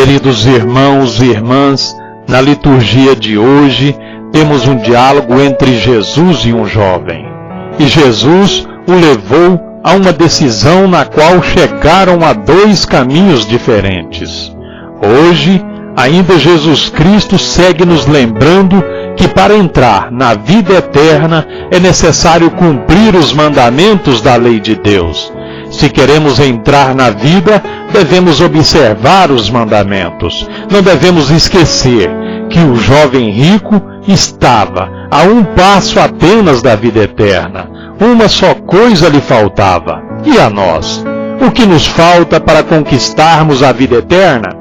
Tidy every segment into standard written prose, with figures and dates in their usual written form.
Queridos irmãos e irmãs, na liturgia de hoje temos um diálogo entre Jesus e um jovem. E Jesus o levou a uma decisão na qual chegaram a dois caminhos diferentes. Hoje, ainda Jesus Cristo segue nos lembrando que para entrar na vida eterna é necessário cumprir os mandamentos da lei de Deus. Se queremos entrar na vida, devemos observar os mandamentos. Não devemos esquecer que o jovem rico estava a um passo apenas da vida eterna. Uma só coisa lhe faltava. E a nós? O que nos falta para conquistarmos a vida eterna?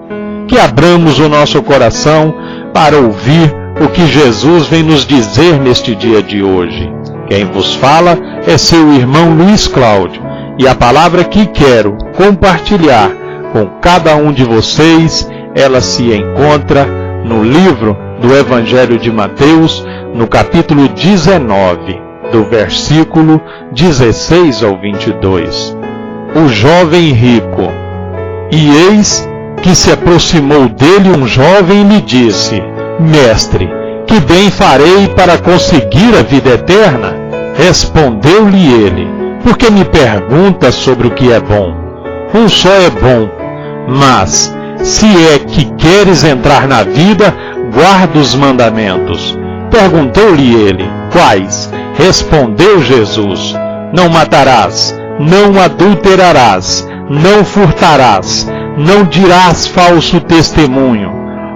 Que abramos o nosso coração para ouvir o que Jesus vem nos dizer neste dia de hoje. Quem vos fala é seu irmão Luiz Cláudio. E a palavra que quero compartilhar com cada um de vocês, ela se encontra no livro do Evangelho de Mateus, no capítulo 19, do versículo 16 ao 22. O jovem rico. E eis que se aproximou dele um jovem e lhe disse: Mestre, que bem farei para conseguir a vida eterna? Respondeu-lhe ele: Por que me perguntas sobre o que é bom? Um só é bom, mas se é que queres entrar na vida, guarda os mandamentos. Perguntou-lhe ele: Quais? Respondeu Jesus: Não matarás, não adulterarás, não furtarás, não dirás falso testemunho,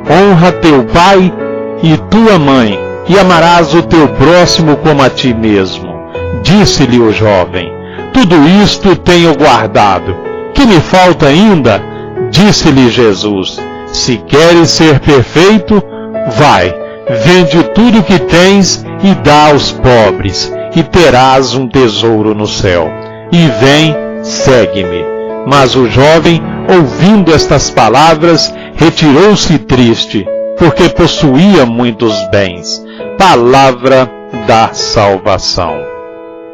honra teu pai e tua mãe, e amarás o teu próximo como a ti mesmo. Disse-lhe o jovem: Tudo isto tenho guardado. Que me falta ainda? Disse-lhe Jesus: Se queres ser perfeito, vai, vende tudo que tens e dá aos pobres, e terás um tesouro no céu. E vem, segue-me. Mas o jovem, ouvindo estas palavras, retirou-se triste, porque possuía muitos bens. Palavra da salvação.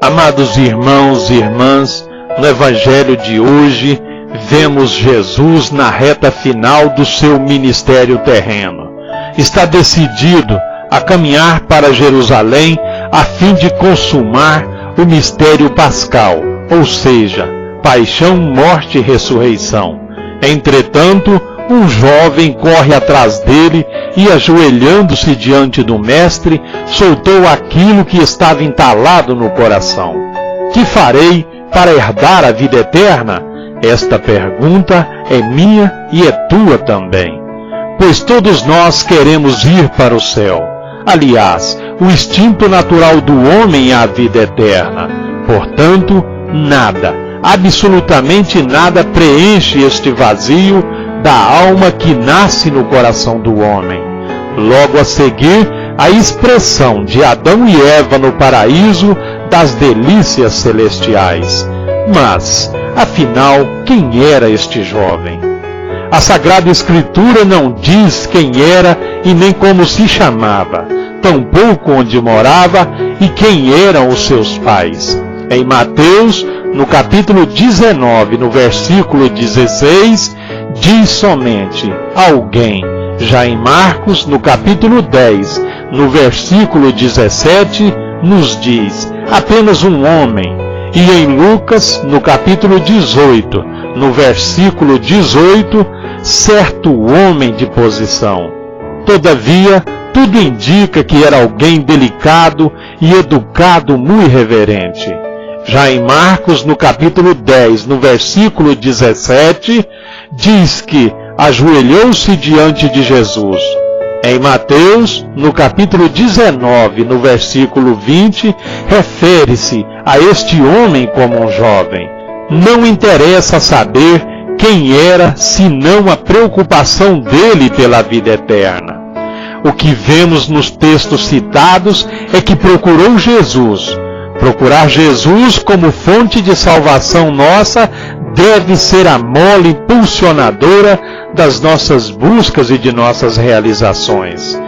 Amados irmãos e irmãs, no Evangelho de hoje, vemos Jesus na reta final do seu ministério terreno. Está decidido a caminhar para Jerusalém a fim de consumar o mistério pascal, ou seja, paixão, morte e ressurreição. Entretanto, um jovem corre atrás dele e, ajoelhando-se diante do Mestre, soltou aquilo que estava entalado no coração. Que farei para herdar a vida eterna? Esta pergunta é minha e é tua também. Pois todos nós queremos ir para o céu. Aliás, o instinto natural do homem é a vida eterna. Portanto, nada, absolutamente nada preenche este vazio da alma que nasce no coração do homem. Logo a seguir, a expressão de Adão e Eva no paraíso das delícias celestiais. Mas, afinal, quem era este jovem? A Sagrada Escritura não diz quem era e nem como se chamava, tampouco onde morava e quem eram os seus pais. Em Mateus, no capítulo 19, no versículo 16, diz somente alguém. Já em Marcos, no capítulo 10, no versículo 17, nos diz apenas um homem. E em Lucas, no capítulo 18, no versículo 18, certo homem de posição. Todavia, tudo indica que era alguém delicado e educado, muito reverente. Já em Marcos, no capítulo 10, no versículo 17, diz que ajoelhou-se diante de Jesus. Em Mateus, no capítulo 19, no versículo 20, refere-se a este homem como um jovem. Não interessa saber quem era, senão a preocupação dele pela vida eterna. O que vemos nos textos citados é que procurou Jesus. Procurar Jesus como fonte de salvação nossa deve ser a mola impulsionadora das nossas buscas e de nossas realizações,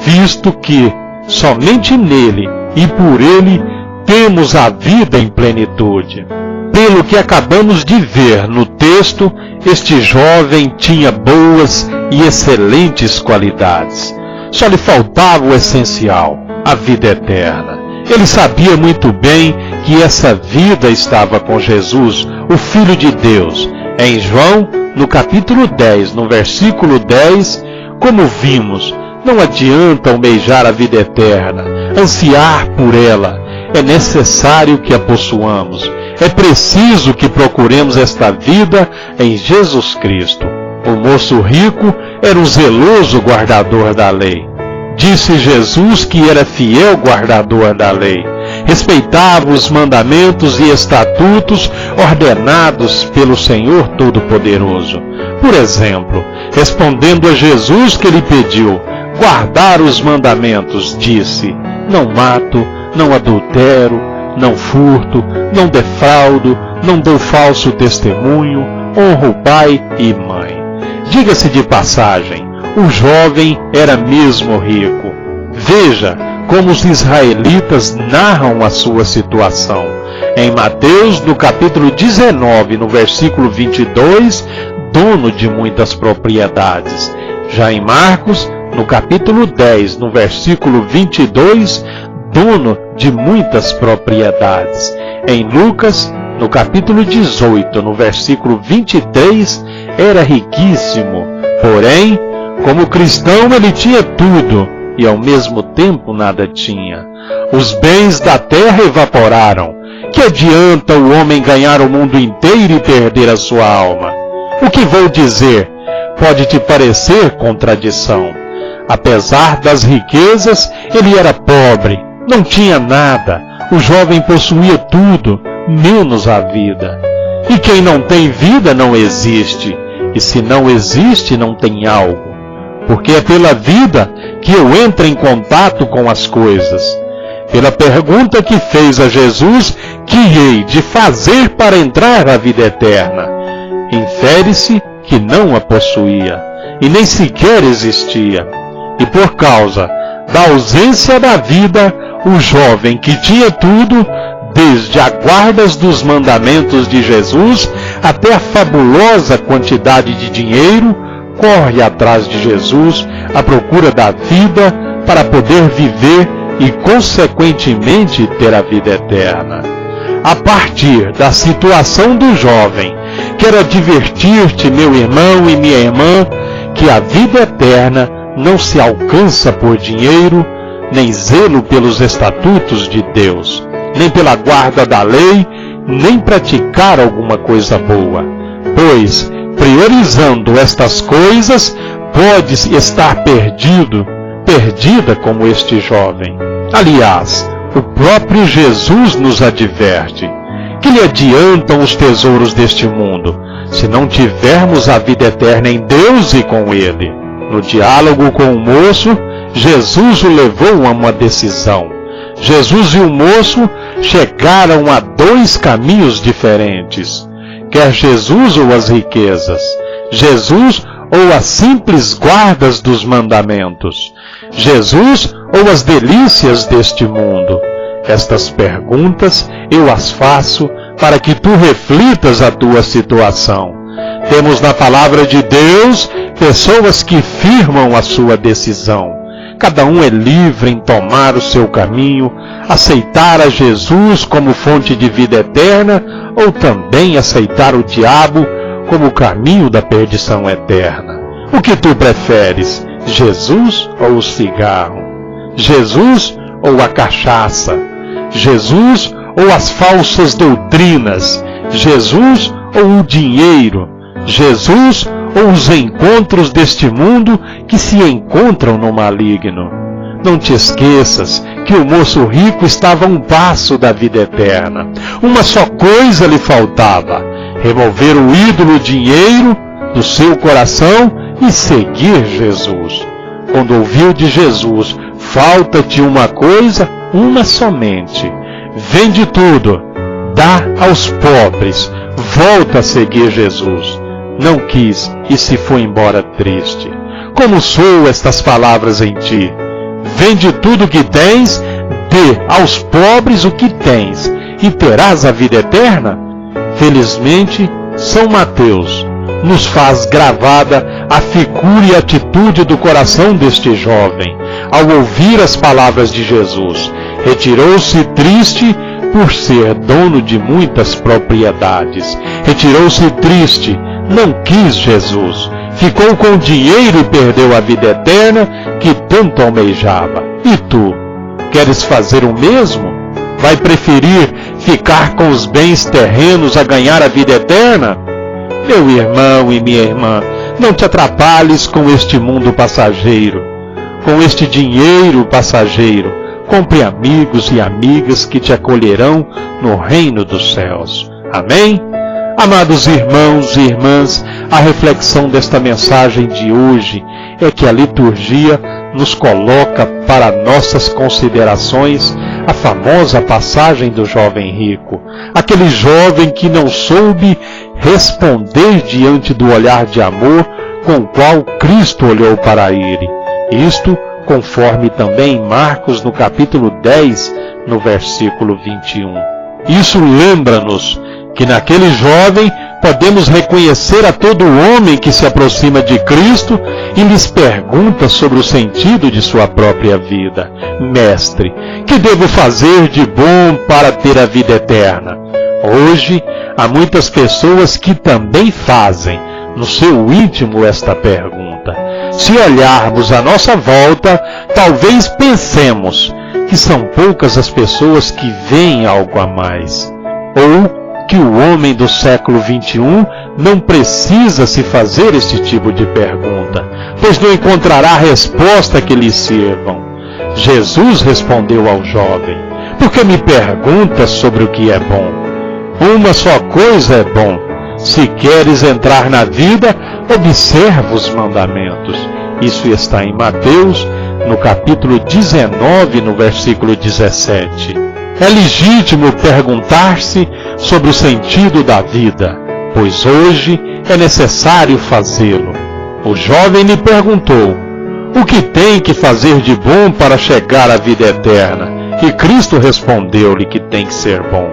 visto que somente nele e por ele temos a vida em plenitude. Pelo que acabamos de ver no texto, este jovem tinha boas e excelentes qualidades. Só lhe faltava o essencial, a vida eterna. Ele sabia muito bem que essa vida estava com Jesus, o Filho de Deus. Em João, no capítulo 10, no versículo 10, como vimos, não adianta almejar a vida eterna, ansiar por ela. É necessário que a possuamos. É preciso que procuremos esta vida em Jesus Cristo. O moço rico era um zeloso guardador da lei. Disse Jesus que era fiel guardador da lei. Respeitava os mandamentos e estatutos ordenados pelo Senhor Todo-Poderoso. Por exemplo, respondendo a Jesus que lhe pediu guardar os mandamentos, disse: não mato, não adultero, não furto, não defraudo, não dou falso testemunho, honro pai e mãe. Diga-se de passagem, o jovem era mesmo rico. Veja como os israelitas narram a sua situação. Em Mateus, no capítulo 19, no versículo 22, dono de muitas propriedades. Já em Marcos, no capítulo 10, no versículo 22, dono de muitas propriedades. Em Lucas, no capítulo 18, no versículo 23, era riquíssimo. Porém, como cristão, ele tinha tudo e ao mesmo tempo nada tinha. Os bens da terra evaporaram. Que adianta o homem ganhar o mundo inteiro e perder a sua alma? O que vou dizer pode te parecer contradição. Apesar das riquezas, ele era pobre, não tinha nada. O jovem possuía tudo, menos a vida. E quem não tem vida não existe. E se não existe, não tem algo. Porque é pela vida que eu entro em contato com as coisas. Pela pergunta que fez a Jesus, que hei de fazer para entrar na vida eterna? Infere-se que não a possuía, e nem sequer existia. E por causa da ausência da vida, o jovem que tinha tudo, desde a guarda dos mandamentos de Jesus até a fabulosa quantidade de dinheiro, corre atrás de Jesus à procura da vida para poder viver e, consequentemente, ter a vida eterna. A partir da situação do jovem, quero advertir-te, meu irmão e minha irmã, que a vida eterna não se alcança por dinheiro, nem zelo pelos estatutos de Deus, nem pela guarda da lei, nem praticar alguma coisa boa. Pois, priorizando estas coisas, podes estar perdida como este jovem. Aliás, o próprio Jesus nos adverte. Que lhe adiantam os tesouros deste mundo, se não tivermos a vida eterna em Deus e com Ele? No diálogo com o moço, Jesus o levou a uma decisão. Jesus e o moço chegaram a dois caminhos diferentes. Quer Jesus ou as riquezas? Jesus ou as simples guardas dos mandamentos? Jesus ou as delícias deste mundo? Estas perguntas eu as faço para que tu reflitas a tua situação. Temos na palavra de Deus pessoas que firmam a sua decisão. Cada um é livre em tomar o seu caminho, aceitar a Jesus como fonte de vida eterna ou também aceitar o diabo como o caminho da perdição eterna. O que tu preferes, Jesus ou o cigarro? Jesus ou a cachaça? Jesus ou as falsas doutrinas? Jesus ou o dinheiro? Jesus ou os encontros deste mundo que se encontram no maligno? Não te esqueças que o moço rico estava a um passo da vida eterna. Uma só coisa lhe faltava: remover o ídolo dinheiro do seu coração e seguir Jesus. Quando ouviu de Jesus: falta-te uma coisa, uma somente. Vende tudo, dá aos pobres, volta a seguir Jesus. Não quis e se foi embora triste. Como soam estas palavras em ti? Vende tudo o que tens, dê aos pobres o que tens, e terás a vida eterna? Felizmente, São Mateus, nos faz gravada a figura e atitude do coração deste jovem, ao ouvir as palavras de Jesus. Retirou-se triste por ser dono de muitas propriedades. Retirou-se triste, não quis Jesus. Ficou com o dinheiro e perdeu a vida eterna que tanto almejava. E tu, queres fazer o mesmo? Vai preferir ficar com os bens terrenos a ganhar a vida eterna? Meu irmão e minha irmã, não te atrapalhes com este mundo passageiro, com este dinheiro passageiro. Compre amigos e amigas que te acolherão no reino dos céus. Amém? Amados irmãos e irmãs, a reflexão desta mensagem de hoje é que a liturgia nos coloca para nossas considerações a famosa passagem do jovem rico, aquele jovem que não soube responder diante do olhar de amor com o qual Cristo olhou para ele. Isto conforme também em Marcos no capítulo 10, no versículo 21. Isso lembra-nos que naquele jovem podemos reconhecer a todo homem que se aproxima de Cristo e lhes pergunta sobre o sentido de sua própria vida. Mestre, que devo fazer de bom para ter a vida eterna? Hoje, há muitas pessoas que também fazem no seu íntimo esta pergunta. Se olharmos à nossa volta, talvez pensemos que são poucas as pessoas que veem algo a mais, ou que o homem do século XXI não precisa se fazer esse tipo de pergunta, pois não encontrará a resposta que lhe sirvam. Jesus respondeu ao jovem: por que me perguntas sobre o que é bom? Uma só coisa é bom. Se queres entrar na vida, observa os mandamentos. Isso está em Mateus, no capítulo 19, no versículo 17. É legítimo perguntar-se sobre o sentido da vida, pois hoje é necessário fazê-lo. O jovem lhe perguntou: o que tem que fazer de bom para chegar à vida eterna? E Cristo respondeu-lhe que tem que ser bom.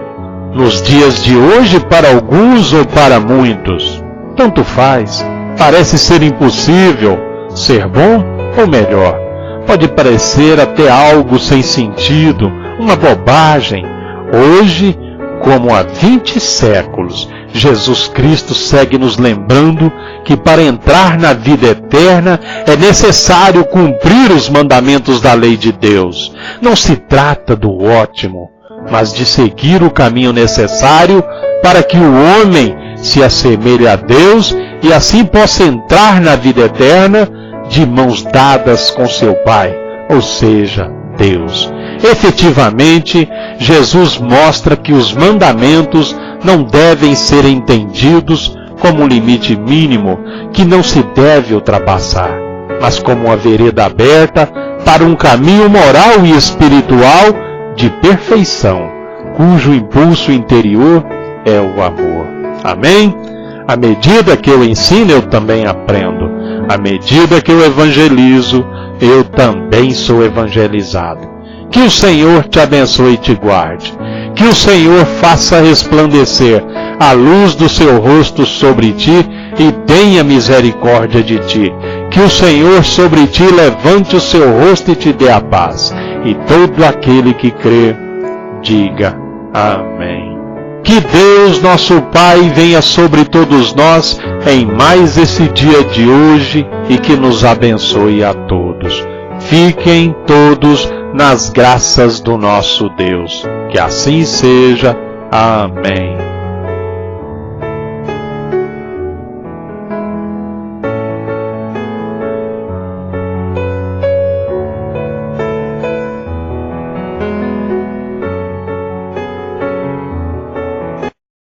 Nos dias de hoje, para alguns ou para muitos, tanto faz. Parece ser impossível ser bom ou melhor. Pode parecer até algo sem sentido, uma bobagem. Hoje, como há 20 séculos, Jesus Cristo segue nos lembrando que para entrar na vida eterna é necessário cumprir os mandamentos da lei de Deus. Não se trata do ótimo, mas de seguir o caminho necessário para que o homem se assemelhe a Deus e assim possa entrar na vida eterna de mãos dadas com seu Pai, ou seja, Deus. Efetivamente, Jesus mostra que os mandamentos não devem ser entendidos como um limite mínimo que não se deve ultrapassar, mas como uma vereda aberta para um caminho moral e espiritual de perfeição, cujo impulso interior é o amor. Amém? À medida que eu ensino, eu também aprendo. À medida que eu evangelizo, eu também sou evangelizado. Que o Senhor te abençoe e te guarde. Que o Senhor faça resplandecer a luz do seu rosto sobre ti e tenha misericórdia de ti. Que o Senhor sobre ti levante o seu rosto e te dê a paz. E todo aquele que crê, diga amém. Que Deus, nosso Pai, venha sobre todos nós em mais esse dia de hoje e que nos abençoe a todos. Fiquem todos nas graças do nosso Deus. Que assim seja. Amém.